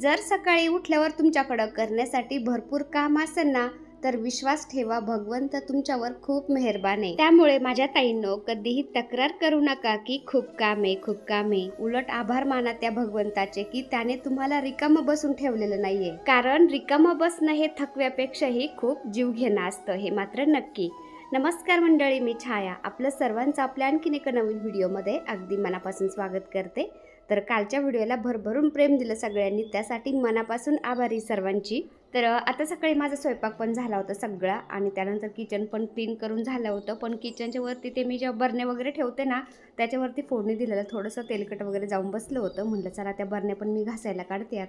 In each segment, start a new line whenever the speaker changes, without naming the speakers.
जर सकाळी उठल्यावर तुमच्याकडं करण्यासाठी भरपूर काम असेल ना, तर विश्वास ठेवा, भगवंत तुमच्यावर खूप मेहरबान आहे. त्यामुळे माझ्या ताईंनो, कधीही तक्रार करू नका की खूप काम आहे, खूप काम आहे. उलट आभार माना त्या भगवंताचे की त्याने तुम्हाला रिकामं बसून ठेवलेलं नाहीये. कारण रिकामं बसणं हे थकव्यापेक्षाही खूप जीव घेणं असतं, हे मात्र नक्की. नमस्कार मंडळी, मी छाया. आपलं सर्वांचं आपल्या आणखीन एका नवीन व्हिडिओमध्ये अगदी मनापासून स्वागत करते. तर कालच्या व्हिडिओला भरभरून प्रेम दिलं सगळ्यांनी, त्यासाठी मनापासून आभारी सर्वांची. तर आता सकाळी माझा स्वयंपाक पण झाला होता सगळा, आणि त्यानंतर किचन पण क्लीन करून झालं होतं. पण किचनच्या वरती ते मी जेव्हा बरण्या वगैरे ठेवते ना, त्याच्यावरती फोडणी दिलेलं थोडंसं तेलकट वगैरे जाऊन बसलं होतं. म्हटलं चला त्या बरण्या पण मी घासायला काढते.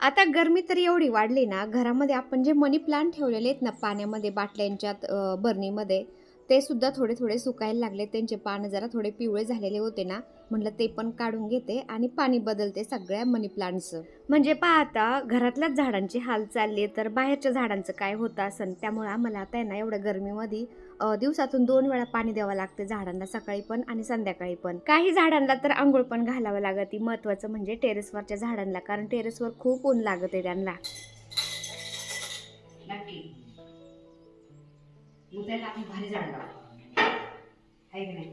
आता गरमी तर एवढी वाढली ना, घरामध्ये आपण जे मनी प्लांट ठेवलेले आहेत ना पाण्यामध्ये, बाटल्यांच्यात बरणीमध्ये, ते सुद्धा थोडे थोडे सुकायला लागले. त्यांचे पानं जरा थोडे पिवळे झालेले होते ना, म्हटलं ते पण काढून घेते आणि पाणी बदलते सगळ्या मनी प्लांटचं. म्हणजे पाहता घरातल्याच झाडांची हाल चालली, तर बाहेरच्या झाडांचं काय होतं असन. त्यामुळे आम्हाला आता आहे ना, एवढ्या गरमीमध्ये दिवसातून 2 वेळा पाणी द्यावं लागते झाडांना, सकाळी पण आणि संध्याकाळी पण. काही झाडांना तर आंघोळ पण घालावं लागते. महत्वाचं म्हणजे टेरेसवरच्या झाडांना, कारण टेरेसवर खूप ऊन लागते त्यांना. आपण भारी झाड लावतो आहे की नाही?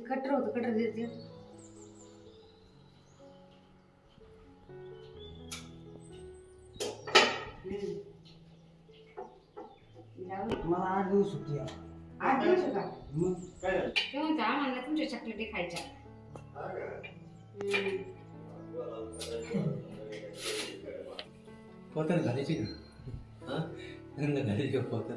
कटर होतं, कटर देते.
मला 8 दिवस सुट्टी आहे.
8 दिवस का?
मग काय झालं?
ते म्हणता आम्हाला तुमच्या चॉकलेटी खायच्या.
पतर घालायची का? हा? रंग घालायची का पतर?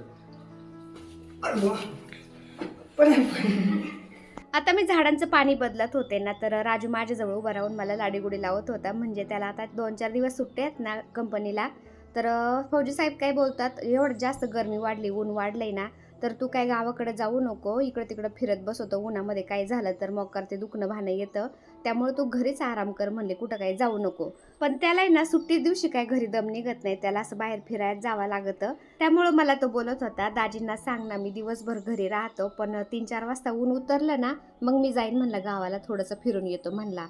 आता मी झाडांचं पाणी बदलत होते ना, तर राजू माझ्याजवळ उभा राहून मला लाडीगुडी लावत होता. म्हणजे त्याला आता 2-4 दिवस सुट्टे आहेत ना कंपनीला. तर फौजी साहेब काय बोलतात, एवढं जास्त गरमी वाढली, ऊन वाढलंय ना, तर तू काय गावाकडे जाऊ नको, इकडं तिकडं फिरत बसवतो उन्हामध्ये, काय झालं तर मग करते दुखणं भाणं येतं, त्यामुळे तू घरीच आराम कर म्हणले, कुठं काही जाऊ नको. पण त्याला ना सुट्टी दिवशी काय घरी दम निघत नाही, त्याला असं बाहेर फिरायला जावं लागतं. त्यामुळं मला तो बोलत होता, दाजींना सांग ना, मी दिवसभर घरी राहतो, पण 3-4 वाजता ऊन उतरलं ना, मग मी जाईन म्हणलं गावाला, थोडंसं फिरून येतो म्हणला.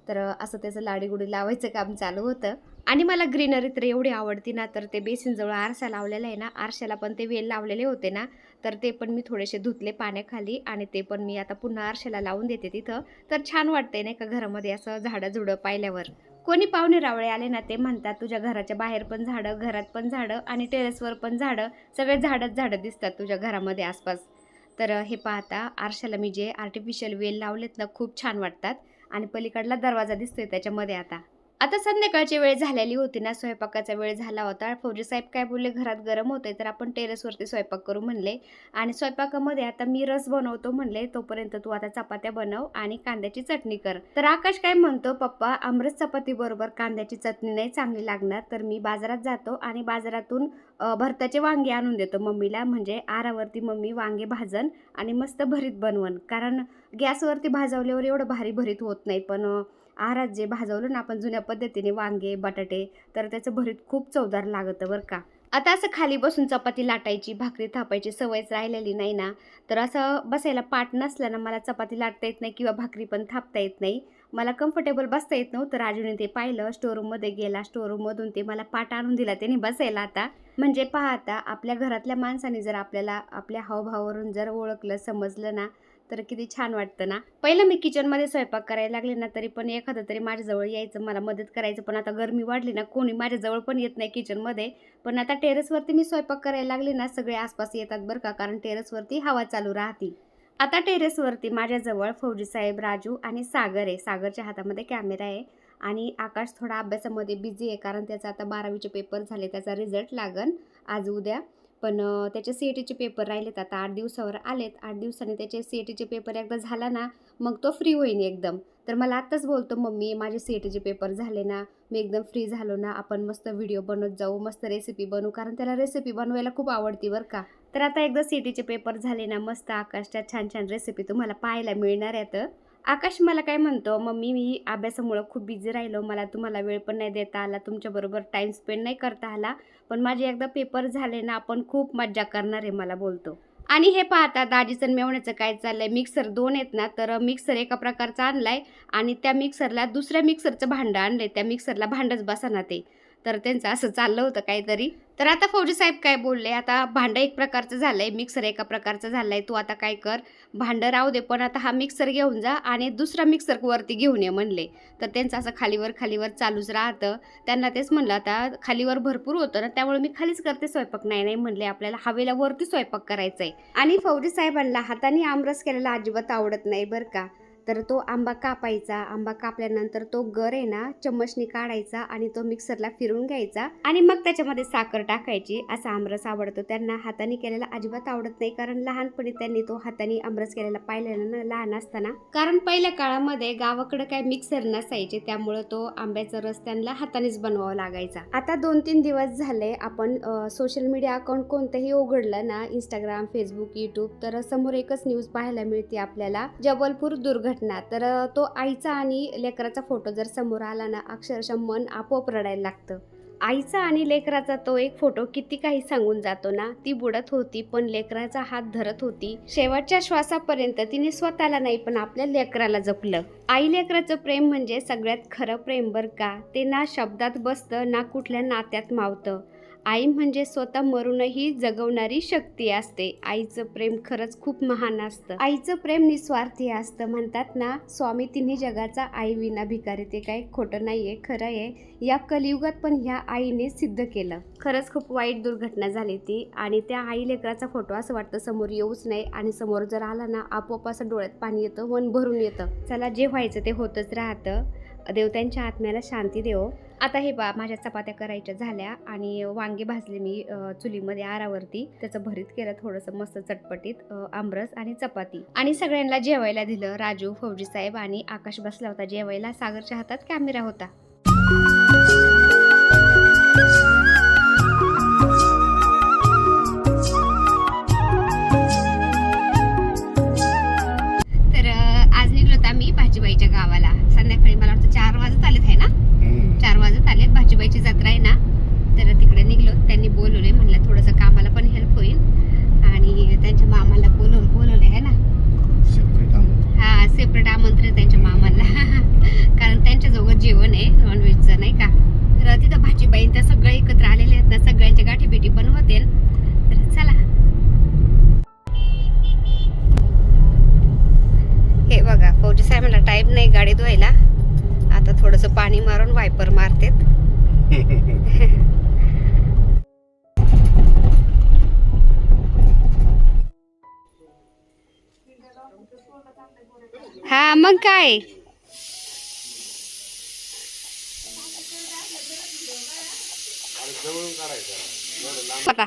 तर असं त्याचं लाडीगुडी लावायचं काम चालू होतं. आणि मला ग्रीनरी तर एवढी आवडती ना, तर ते बेसिनजवळ आरसा लावलेला आहे ना, आरशाला पण ते वेल लावलेले होते ना, तर ते पण मी थोडेसे धुतले पाण्याखाली, आणि ते पण मी आता पुन्हा आरशाला लावून देते तिथं. तर छान वाटतंय नाही का घरामध्ये असं झाडं झुडं पाहिल्यावर. कोणी पाहुणे रावळे आले ना, ते म्हणतात तुझ्या घराच्या बाहेर पण झाडं, घरात पण झाडं, आणि टेरेसवर पण झाडं, सगळे झाडंच झाडं दिसतात तुझ्या घरामध्ये आसपास. तर हे पाहता आरशाला मी जे आर्टिफिशियल वेल लावलेत ना, खूप छान वाटतात. आणि पलीकडला दरवाजा दिसतोय त्याच्यामध्ये. आता संध्याकाळची वेळ झालेली होती ना, स्वयंपाकाचा वेळ झाला होता. फौजी साहेब काय बोलले, घरात गरम होतंय तर आपण टेरेसवरती स्वयंपाक करू म्हणले. आणि स्वयंपाकामध्ये आता मी रस बनवतो म्हणले, तोपर्यंत तू आता चपात्या बनव आणि कांद्याची चटणी कर. तर आकाश काय म्हणतो, पप्पा आमरस चपाती बरोबर कांद्याची चटणी नाही चांगली लागणार, तर मी बाजारात जातो आणि बाजारातून भरताचे वांगे आणून देतो मम्मीला. म्हणजे आरावरती मम्मी वांगे भाजन आणि मस्त भरीत बनवण, कारण गॅसवरती भाजवल्यावर एवढं भारी भरीत होत नाही, पण आहारात जे भाजवलं ना आपण जुन्या पद्धतीने वांगे बटाटे, तर त्याचं भरीत खूप चवदार लागतं बरं का. आता असं खाली बसून चपाती लाटायची, भाकरी थापायची सवयच राहिलेली नाही ना, तर असं बसायला पाट नसलं ना, मला चपाती लाटता येत नाही किंवा भाकरी पण थापता येत नाही. मला कम्फर्टेबल बसता येत नव्हतं. राजूने ते पाहिलं, स्टोरूममध्ये गेला, स्टोरूममधून ते मला पाट आणून दिला त्याने बसायला. आता म्हणजे पाहता आपल्या घरातल्या माणसाने जर आपल्याला आपल्या हावभावावरून जर ओळखलं, समजलं ना, तर किती छान वाटतं ना. पहिलं मी किचनमध्ये स्वयंपाक करायला लागले ना, तरी पण एखादं तरी माझ्याजवळ यायचं, मला मदत करायचं. पण आता गरमी वाढली ना, कोणी माझ्याजवळ पण येत नाही किचनमध्ये. पण आता टेरेसवरती मी स्वयंपाक करायला लागले ना, सगळे आसपास येतात बरं का, कारण टेरेसवरती हवा चालू राहते. आता टेरेसवरती माझ्याजवळ फौजी साहेब, राजू आणि सागर आहे. सागरच्या हातामध्ये कॅमेरा आहे. आणि आकाश थोडा अभ्यासामध्ये बिझी आहे, कारण त्याचा आता 12वीचे पेपर झाले, त्याचा रिझल्ट लागन आज उद्या. पण त्याचे CETचे पेपर राहिलेत, आता 8 दिवसावर आलेत. 8 दिवसांनी त्याचे CETचे पेपर एकदा झाला ना, मग तो फ्री होईल एकदम. तर मला आत्ताच बोलतो, मम्मी माझे CETचे पेपर झाले ना, मी एकदम फ्री झालो ना, आपण मस्त व्हिडिओ बनवत जाऊ, मस्त रेसिपी बनवू, कारण त्याला रेसिपी बनवायला खूप आवडती बरं का. तर आता एकदा CETचे पेपर झाले ना, मस्त आकाशच्या छान छान रेसिपी तुम्हाला पाहायला मिळणार आहेत. आकाश मला काय म्हणतो, मम्मी मी अभ्यासामुळं खूप बिझी राहिलो, मला तुम्हाला वेळ पण नाही देता आला, तुमच्याबरोबर टाईम स्पेंड नाही करता आला, पण माझे एकदा पेपर झाले ना, आपण खूप मज्जा करणार आहे मला बोलतो. आणि हे पाहता दाजीचं मेवण्याचं काय चाललंय, मिक्सर 2 आहेत ना, तर मिक्सर एका प्रकारचा आणलाय आणि त्या मिक्सरला दुसऱ्या मिक्सरचं भांडं आणलंय. त्या मिक्सरला भांडंच बसाना ते. तर त्यांचं असं चाललं होतं काहीतरी. तर आता फौजी साहेब काय बोलले, आता भांडं एक प्रकारचं झालंय, मिक्सर एका प्रकारचं झालंय, तू आता काय कर, भांडं राहू दे, पण आता हा मिक्सर घेऊन जा आणि दुसरा मिक्सर वरती घेऊन ये म्हणले. तर त्यांचं असं खालीवर चालूच राहतं. त्यांना तेच म्हणलं, आता खालीवर भरपूर होतं ना, त्यामुळे मी खालीच करते स्वयंपाक. नाही म्हणले, आपल्याला हवेला वरती स्वयंपाक करायचा आहे. आणि फौजी साहेबांना हाताने आमरस केलेला अजिबात आवडत नाही बरं का. तर तो आंबा कापायचा, आंबा कापल्यानंतर तो गर आहे ना चम्मचनी काढायचा आणि तो मिक्सरला फिरून घ्यायचा आणि मग त्याच्यामध्ये साखर टाकायची. असा आमरस आवडतो त्यांना. हाताने केलेला अजिबात आवडत नाही, कारण लहानपणी त्यांनी तो हाताने आमरस केलेला पाहिलेला ना लहान असताना. कारण पहिल्या काळामध्ये गावाकडे काय मिक्सर नसायचे, त्यामुळे तो आंब्याचा रस त्यांना हातानेच बनवावा लागायचा. आता 2-3 दिवस झाले आपण सोशल मीडिया अकाउंट कोणतंही उघडलं ना, इंस्टाग्राम, फेसबुक, यूट्यूब, तर समोर एकच न्यूज पाहायला मिळते आपल्याला, जबलपूर दुर्घटना. तर तो आईचा आणि लेकराचा फोटो जर समोर आला ना, अक्षरशः मन आपोआप रडायला लागतं. आईचा आणि लेकराचा तो एक फोटो किती काही सांगून जातो ना. ती बुडत होती पण लेकराचा हात धरत होती. शेवटच्या श्वासापर्यंत तिने स्वतःला नाही पण आपल्या लेकराला जपलं. आई लेकराचं प्रेम म्हणजे सगळ्यात खरं प्रेम बरं का. ते ना शब्दात बसतं ना कुठल्या नात्यात मावतं. आई म्हणजे स्वतः मरूनही जगवणारी शक्ती असते. आईचं प्रेम खरंच खूप महान असतं. आईचं प्रेम निस्वार्थी असतं. म्हणतात ना, स्वामी तिन्ही जगाचा आई विना भिकारी. ते काही खोटं नाहीये, खरं आहे. या कलियुगात पण ह्या आईने सिद्ध केलं. खरंच खूप वाईट दुर्घटना झाली ती. आणि त्या आई लेकराचा फोटो असं वाटतं समोर येऊच नाही, आणि समोर जर आला ना आपोआप असं डोळ्यात पाणी येतं, मन भरून येतं. चला, जे व्हायचं ते होतच राहतं. देव त्यांच्या आत्म्याला शांती देव. आता हे माझ्या चपात्या करायच्या झाल्या आणि वांगे भाजले मी चुलीमध्ये आरावरती. त्याचं भरीत केलं थोडंसं मस्त चटपटीत, आमरस आणि चपाती. आणि सगळ्यांना जेवायला दिलं. राजू, फौजी साहेब आणि आकाश बसला होता जेवायला. सागरच्या हातात कॅमेरा होता. तर आज निघलो होता मी भाजीबाईच्या गावाला. संध्याकाळी मला वाटतं 4 वाजत आलेत आहे ना, 4 वाजत आलेत. भाजीबाईची जत्रा आहे ना, तर तिकडे निघलो. त्यांनी बोलवले, म्हणलं थोडंसं कामाला पण हेल्प होईल. आणि त्यांच्या मामाला बोलवले आहे ना. सेपरेट आमंत्रण त्यांच्या मामाला. कारण त्यांच्याजवळ जेवण आहे नॉनव्हेजचं, नाही का. तर तिथं भाजीबाई त्या सगळ्या एकत्र आलेल्या आहेत ना, सगळ्यांच्या गाठीभेटी पण होतील. तर चला. हे बघा, फौजी साहेबांना टाईम नाही गाडी धुवायला. आता थोडंसं पाणी मारून वायपर मारतेत. हा मग काय. आता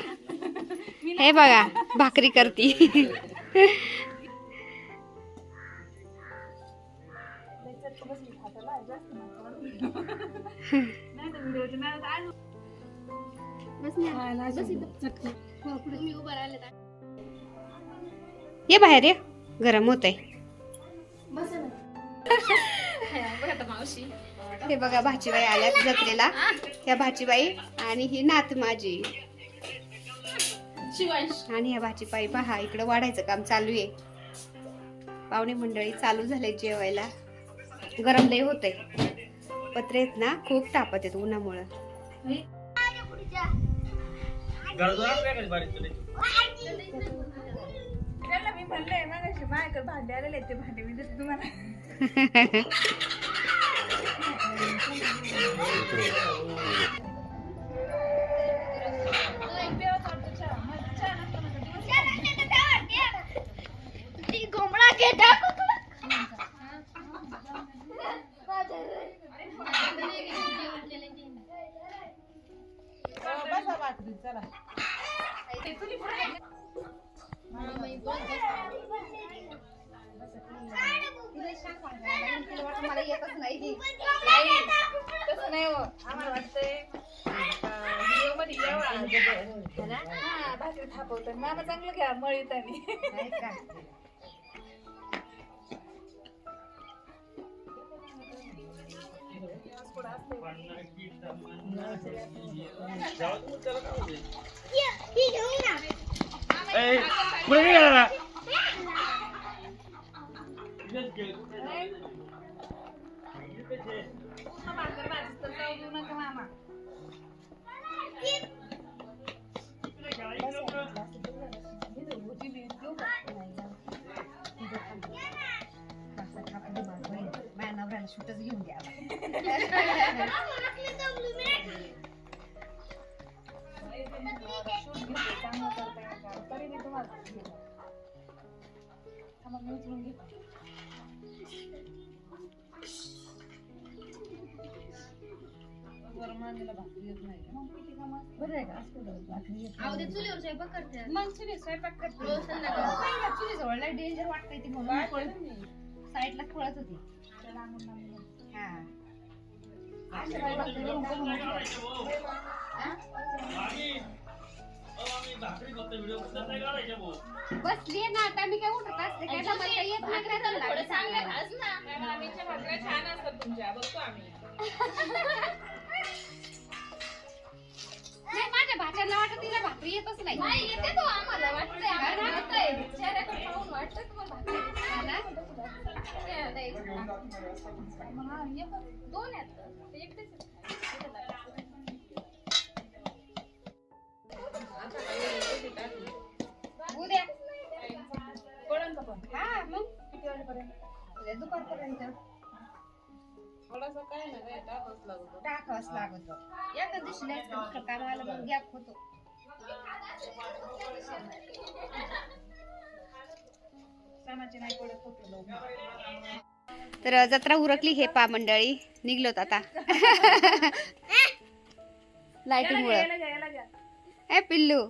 हे बघा भाकरी करती. ये बाहेर, ये गरम होत आहे. हे बघा भाजीबाई आल्यात जत्रेला. ह्या भाजीबाई आणि ही नात माझी. आणि ह्या भाजीबाई पहा, इकडे वाढायचं काम चालू आहे. पाहुणे मंडळी चालू झाले जेवायला. गरम लय होतंय. पत्रे आहेत ना, खूप तापत आहेत उन्हामुळं.
मी म्हणलंय मगाशी माझ्याकडे भांडे आलेले ते भांडे मी देते तुम्हाला. चला
मला येतच नाही.
तसं नाही हो, आम्हाला वाटतंय व्हिडिओ मध्ये यावा भाकरी थापवतो. मामा चांगलं घ्या मळीत आणि
पुढे गेला
भाकर भाजी तर जाऊ देऊ नका मामा.
शूटच घेऊन द्या
चांगलं करताय तरी मी तुम्हाला थांबा, मी उचलून घेते. मांडीला भाकरी येत नाही. मग किती कामं असतात? बरं आहे का? असं बरं, भाकरी येत नाही.
चुलीवर स्वयंपाक करते
मग चुली स्वयंपाक करते.
चुली जवळ डेंजर वाटतंय ती म्हणून साईडला पळत होती.
त्याला आणून आणलं.
हा
अशा बाई भाकरी करून करून
बसली ना आता मी काय उठत असते काय जमत काय येत नाही काय झालं लागलं सांगायला.
आम्हीच्या भाकऱ्या छान असतात तुमच्या, बघतो आम्ही.
नाही माझ्या भाच्यांना वाटत तिला भाकरी येतच नाही.
येते तो आम्हाला वाटतंय, आम्हाला वाटतंय. चेहऱ्याकडे पाहून वाटतंय तुम्हाला भाकरी येते.
हा ना?
मग हा, एक दोन आहेत. ते एकटेच आहेत.
उद्या
कळलं का पण?
हा मग
किती वाजेपर्यंत?
उद्या दुपारपर्यंत
थोडासा काय ना काय टाकावंच लागतो.
टाकावंच लागत. एका दिवशी नाही दुसरं कामाला मग गॅप होतो.
सणाची नाही पडत होते लोक.
तर जत्रा उरकली हे पा मंडळी निघलोत आता लाईटिंगमुळे.
याला घ्या.
ए पिल्लू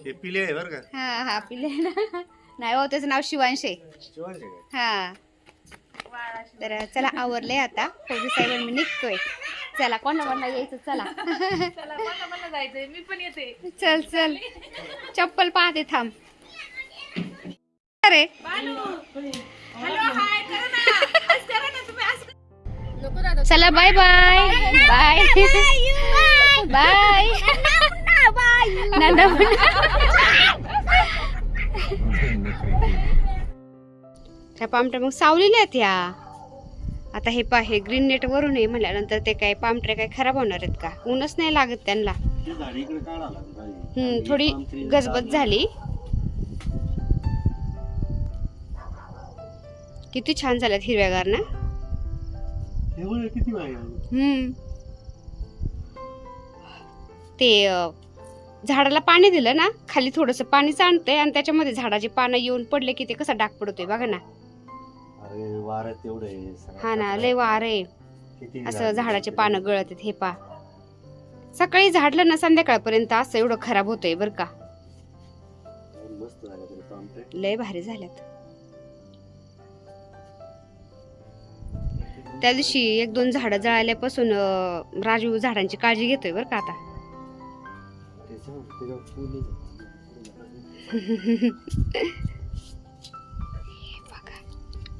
हे पिले आहे बरं का
हा हा पिल्ले ना नाही हो त्याचं नाव शिवांश आहे.
शिवांचे काय
हा तर चला आवरले आता फौजी साहेब मी निघतोय. चला कोणाला यायचं चला
चला मला जायचंय, मी पण येते.
चल चल चप्पल पाहते थांब. अरे
हॅलो हाय करा ना, आज करा ना तुम्ही, आज नको दादा.
चला bye bye bye bye Nanda त्या पामट्या मग सावलेल्या आहेत ह्या. आता हे पा हे ग्रीन नेट वरून आहे म्हणल्यानंतर ते काय पामट्या काय खराब होणार आहेत का? ऊनच नाही लागत त्यांना. थोडी गजबज झाली. किती छान झाल्यात हिरव्यागार ना.
किती
ते झाडाला पाणी दिलं ना खाली थोडस पाणी सांडतंय आणि त्याच्यामध्ये झाडाची पानं येऊन पडले की ते कसा डाग पडतोय बघा ना.
अरे वाऱ्यात एवढं आहे.
हा ना लय वार आहे.
किती
असं झाडाचे पानं गळत आहेत. हे पा सकाळी झाडलं ना संध्याकाळपर्यंत असं एवढं खराब होतंय बर का.
मस्त झालं तरी पामटे.
लय भारी झाल्यात. त्या दिवशी 1-2 झाडं जळाल्यापासून राजू झाडांची काळजी घेतोय बर का आता.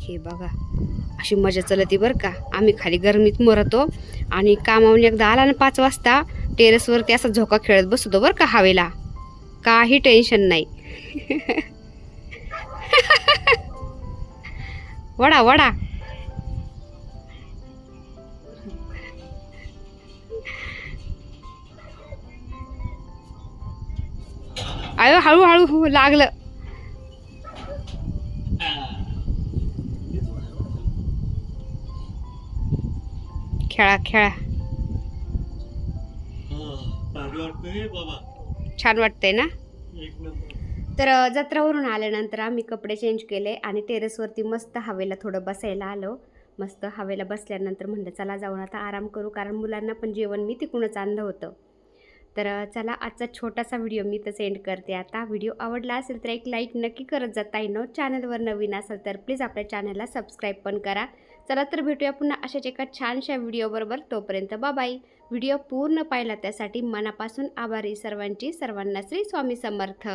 हे बघा अशी मजा चलती बर का. आम्ही खाली गरमीत मरतो आणि कामावून एकदा आला ना 5 वाजता टेरेसवरती असा झोका खेळत बसतो बर का हवेला. काही टेन्शन नाही. वडा वडा आयो हळूहळू लागलं. खेळा खेळा छान वाटतंय ना. तर जत्रावरून आल्यानंतर आम्ही कपडे चेंज केले आणि टेरेसवरती मस्त हवेला थोडं बसायला आलो. मस्त हवेला बसल्यानंतर म्हणलं चला जाऊन आता आराम करू कारण मुलांना पण जेवण मी तिकडूनच आणलं होतं. तर चला आजचा छोटासा व्हिडिओ मी तर सेंड करते आता. व्हिडिओ आवडला असेल तर एक लाईक नक्की करत जाता येणं. चॅनलवर नवीन असेल तर प्लीज आपल्या चॅनलला सबस्क्राईब पण करा. चला तर भेटूया पुन्हा अशाच एका छानशा व्हिडिओबरोबर. तोपर्यंत बाय. व्हिडिओ पूर्ण पाहिला त्यासाठी मनापासून आभारी सर्वांची. सर्वांना श्री स्वामी समर्थ.